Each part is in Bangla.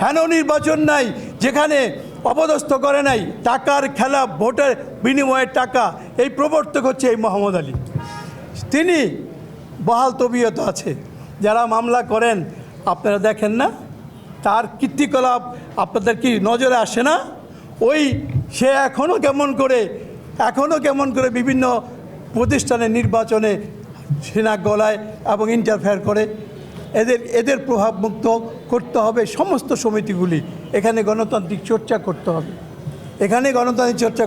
হেন নির্বাচন নাই যেখানে অপদস্থ করে নাই, টাকার খেলা, ভোটের বিনিময়ের টাকা, এই প্রবর্তক হচ্ছে এই মোহাম্মদ আলী। তিনি বহাল তবিয়ত আছে। যারা মামলা করেন আপনারা দেখেন না, তার কীর্তিকলাপ আপনাদের কি নজরে আসে না? ওই সে এখনও কেমন করে বিভিন্ন প্রতিষ্ঠানের নির্বাচনে সেনা গলায় এবং ইন্টারফেয়ার করে। এদের প্রভাবমুক্ত করতে হবে সমস্ত সমিতিগুলি। এখানে গণতান্ত্রিক চর্চা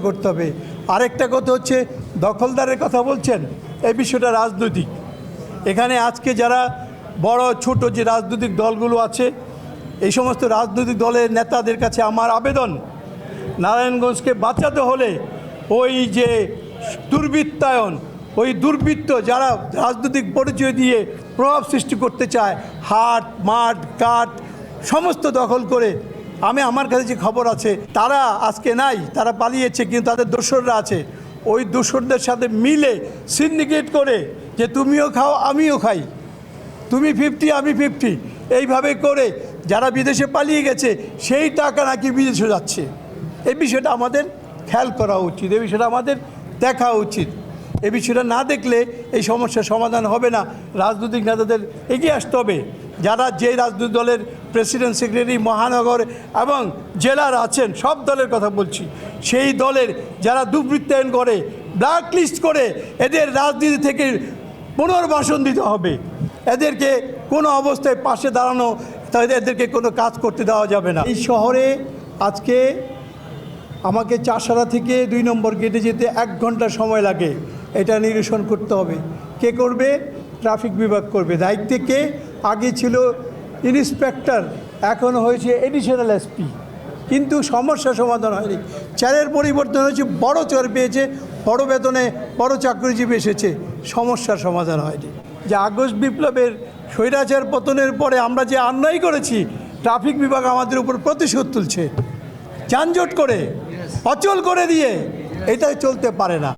করতে হবে। আরেকটা কথা হচ্ছে, দখলদারের কথা বলছেন, এই বিষয়টা রাজনৈতিক। এখানে আজকে যারা বড় ছোট যে রাজনৈতিক দলগুলো আছে, এই সমস্ত রাজনৈতিক দলের নেতাদের কাছে আমার আবেদন, নারায়ণগঞ্জকে বাঁচাতে হলে ওই যে দুর্বৃত্তায়ন, ওই দুর্বৃত্ত যারা রাজনৈতিক পরিচয় দিয়ে প্রভাব সৃষ্টি করতে চায়, হাট মাঠ কাঠ সমস্ত দখল করে, আমার কাছে যে খবর আছে তারা আজকে নাই, তারা পালিয়েছে, কিন্তু তাদের দোসররা আছে। ওই দোসরদের সাথে মিলে সিন্ডিকেট করে যে তুমিও খাও আমিও খাই, তুমি 50 আমি 50, এইভাবে করে যারা বিদেশে পালিয়ে গেছে সেই টাকা নাকি বিদেশে যাচ্ছে। এই বিষয়টা আমাদের খেয়াল করা উচিত, এই বিষয়টা আমাদের দেখা উচিত। এই বিষয়টা না দেখলে এই সমস্যার সমাধান হবে না। রাজনৈতিক নেতাদের এগিয়ে আসতে হবে। যারা যে রাজনৈতিক দলের প্রেসিডেন্ট, সেক্রেটারি, মহানগর এবং জেলার আছেন, সব দলের কথা বলছি, সেই দলের যারা দুর্বৃত্তায়ন করে, ব্ল্যাক লিস্ট করে, এদের রাজনীতি থেকে পুনর্বাসন দিতে হবে। এদেরকে কোনো অবস্থায় পাশে দাঁড়ানো, এদেরকে কোনো কাজ করতে দেওয়া যাবে না। এই শহরে আজকে আমাকে চাষারা থেকে 2 নম্বর গেটে যেতে 1 ঘন্টা সময় লাগে। এটা নিরসন করতে হবে। কে করবে? ট্রাফিক বিভাগ করবে। দায়িত্বে কে? আগে ছিল ইন্সপেক্টর, এখন হয়েছে এডিশনাল এসপি, কিন্তু সমস্যা সমাধান হয়নি। চেয়ারের পরিবর্তন হয়েছে, বড় চেয়ার পেয়েছে, বড় বেতনে বড় চাকরিজীবী এসেছে, সমস্যার সমাধান হয়নি। যে আগস্ট বিপ্লবের স্বৈরাচার পতনের পরে আমরা যে অন্যায় করেছি, ট্রাফিক বিভাগ আমাদের উপর প্রতিশোধ তুলছে, যানজট করে, অচল করে দিয়ে। এটা চলতে পারে না।